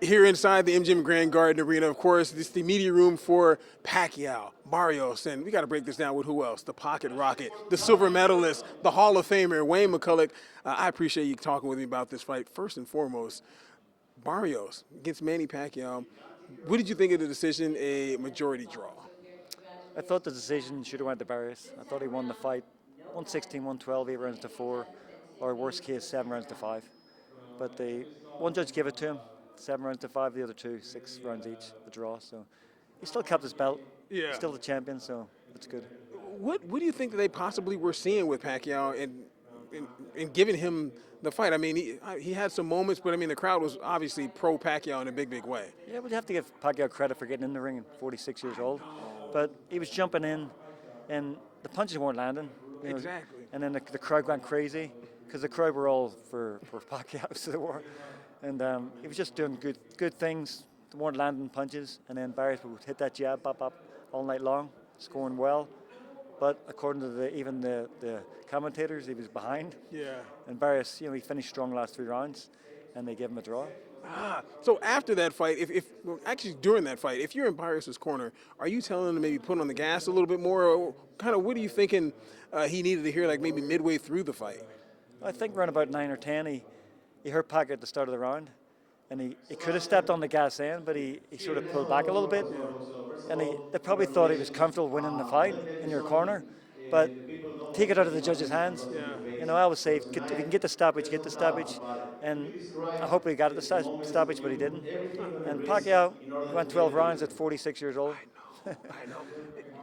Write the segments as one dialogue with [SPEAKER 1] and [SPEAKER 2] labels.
[SPEAKER 1] Here inside the MGM Grand Garden Arena, of course, this is the media room for Pacquiao, Barrios, and we got to break this down with who else? The Pocket Rocket, the silver medalist, the Hall of Famer, Wayne McCullough. I appreciate you talking with me about this fight. First and foremost, Barrios against Manny Pacquiao. What did you think of the decision, a majority draw?
[SPEAKER 2] I thought the decision should have went to Barrios. I thought he won the fight 116, 112, 8 rounds to 4, or worst case, 7 rounds to 5. But one judge gave it to him. 7 rounds to 5, the other 2, 6 rounds each, the draw. So he still kept his belt.
[SPEAKER 1] Yeah.
[SPEAKER 2] He's still the champion, so it's good.
[SPEAKER 1] What do you think that they possibly were seeing with Pacquiao and giving him the fight? I mean, he had some moments, but I mean, the crowd was obviously pro Pacquiao in a big, big way.
[SPEAKER 2] Yeah, we'd have to give Pacquiao credit for getting in the ring at 46 years old. But he was jumping in, and the punches weren't landing.
[SPEAKER 1] Exactly.
[SPEAKER 2] And then the crowd went crazy because the crowd were all for Pacquiao, so they were. And he was just doing good things, weren't landing punches, and then Barrios would hit that jab, pop, pop, all night long, scoring well. But according to even the commentators, he was behind.
[SPEAKER 1] Yeah.
[SPEAKER 2] And Barrios, he finished strong the last 3 rounds, and they gave him a draw.
[SPEAKER 1] So after that fight, actually during that fight, if you're in Barrios' corner, are you telling him to maybe put on the gas a little bit more, or kind of what are you thinking he needed to hear, like maybe midway through the fight?
[SPEAKER 2] I think around about 9 or 10, he hurt Pacquiao at the start of the round, and he could have stepped on the gas then, but he sort of pulled back a little bit, and they probably thought he was comfortable winning the fight in your corner, but take it out of the judge's hands.
[SPEAKER 1] Yeah.
[SPEAKER 2] I always say, if you can get the stoppage, get the stoppage, and I hope he got the stoppage, but he didn't. And Pacquiao went 12 rounds at 46 years old.
[SPEAKER 1] I know.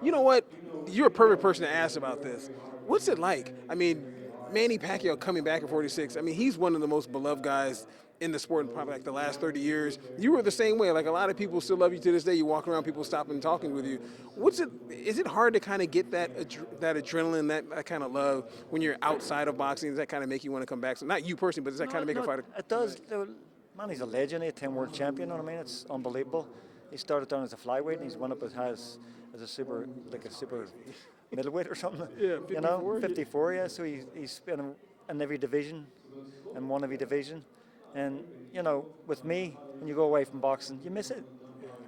[SPEAKER 1] You know what? You're a perfect person to ask about this. What's it like? I mean, Manny Pacquiao coming back at 46, I mean, he's one of the most beloved guys in the sport in probably like the last 30 years. You were the same way. Like a lot of people still love you to this day. You walk around, people stop and talking with you. Is it hard to kind of get that adrenaline, that kind of love when you're outside of boxing? Does that kind of make you want to come back? So not you personally, but does that kind of make a fighter?
[SPEAKER 2] It does. Manny's a legend. He's a 10 world champion, you know what I mean? It's unbelievable. He started down as a flyweight and he's went up as a super middleweight or something.
[SPEAKER 1] Yeah, 54.
[SPEAKER 2] 54, yeah. So he's been in every division and won every division. And, with me, when you go away from boxing, you miss it.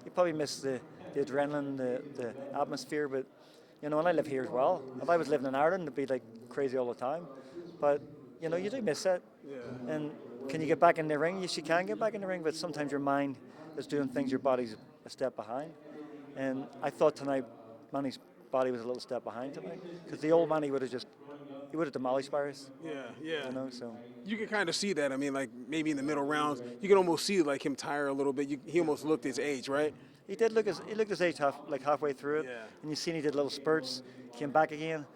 [SPEAKER 2] You probably miss the adrenaline, the atmosphere. But, and I live here as well. If I was living in Ireland, it'd be like crazy all the time. But, you do miss that.
[SPEAKER 1] Yeah.
[SPEAKER 2] And can you get back in the ring? Yes, you can get back in the ring, but sometimes your mind is doing things, your body's a step behind. And I thought tonight Manny's body was a little step behind tonight, because the old Manny would have demolished Barrios.
[SPEAKER 1] Yeah.
[SPEAKER 2] So
[SPEAKER 1] you can kind of see that. I mean, like maybe in the middle rounds, you can almost see like him tire a little bit. He almost looked his age, right?
[SPEAKER 2] He looked his age halfway through it.
[SPEAKER 1] Yeah.
[SPEAKER 2] And you seen he did little spurts, came back again.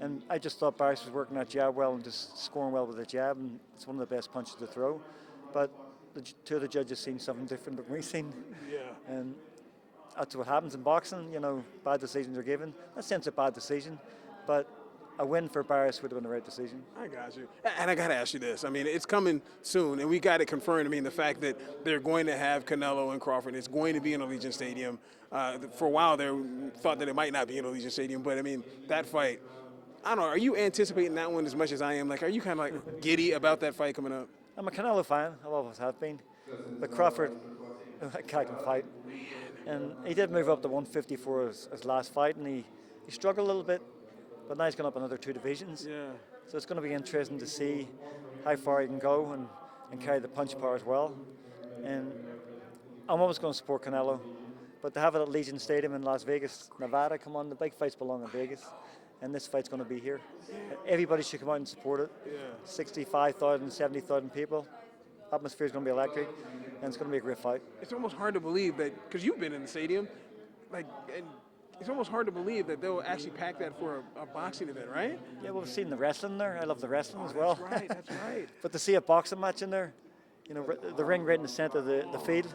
[SPEAKER 2] And I just thought Barrios was working that jab well and just scoring well with the jab, and it's one of the best punches to throw. But the 2 of the judges seen something different than we've seen.
[SPEAKER 1] Yeah.
[SPEAKER 2] And that's what happens in boxing. Bad decisions are given. That sense a bad decision, but a win for Barrios would have been the right decision.
[SPEAKER 1] I got you. And I got to ask you this. I mean, it's coming soon, and we got it confirmed. I mean, the fact that they're going to have Canelo and Crawford, it's going to be in Allegiant Stadium. For a while, they thought that it might not be in Allegiant Stadium, but, I mean, that fight, I don't know, are you anticipating that one as much as I am? Like, are you kind of, like, giddy about that fight coming up?
[SPEAKER 2] I'm a Canelo fan. I always have been. But Crawford, that guy can fight. And he did move up to 154 his last fight, and he struggled a little bit, but now he's gone up another 2 divisions.
[SPEAKER 1] Yeah.
[SPEAKER 2] So it's going to be interesting to see how far he can go and carry the punch power as well. And I'm always going to support Canelo, but to have it at Allegiant Stadium in Las Vegas, Nevada, come on, the big fights belong in Vegas, and this fight's going to be here. Everybody should come out and support it.
[SPEAKER 1] Yeah.
[SPEAKER 2] 65,000, 70,000 people. Atmosphere is going to be electric, and it's going to be a great fight.
[SPEAKER 1] It's almost hard to believe that, because you've been in the stadium, and it's almost hard to believe that they'll actually pack that for a boxing event, right?
[SPEAKER 2] Yeah, well, we've seen the wrestling there. I love the wrestling as well.
[SPEAKER 1] That's right.
[SPEAKER 2] But to see a boxing match in there, the ring right in the center of the field,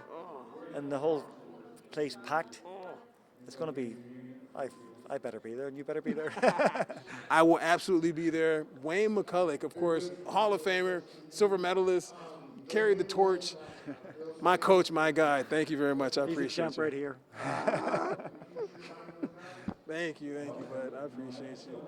[SPEAKER 2] and the whole place packed, it's going to be, I better be there, and you better be there.
[SPEAKER 1] I will absolutely be there. Wayne McCullough, of course, Hall of Famer, silver medalist, carried the torch. My coach, my guy. Thank you very much. I appreciate
[SPEAKER 2] He's a champ
[SPEAKER 1] you.
[SPEAKER 2] right here.
[SPEAKER 1] Thank you, bud. I appreciate you.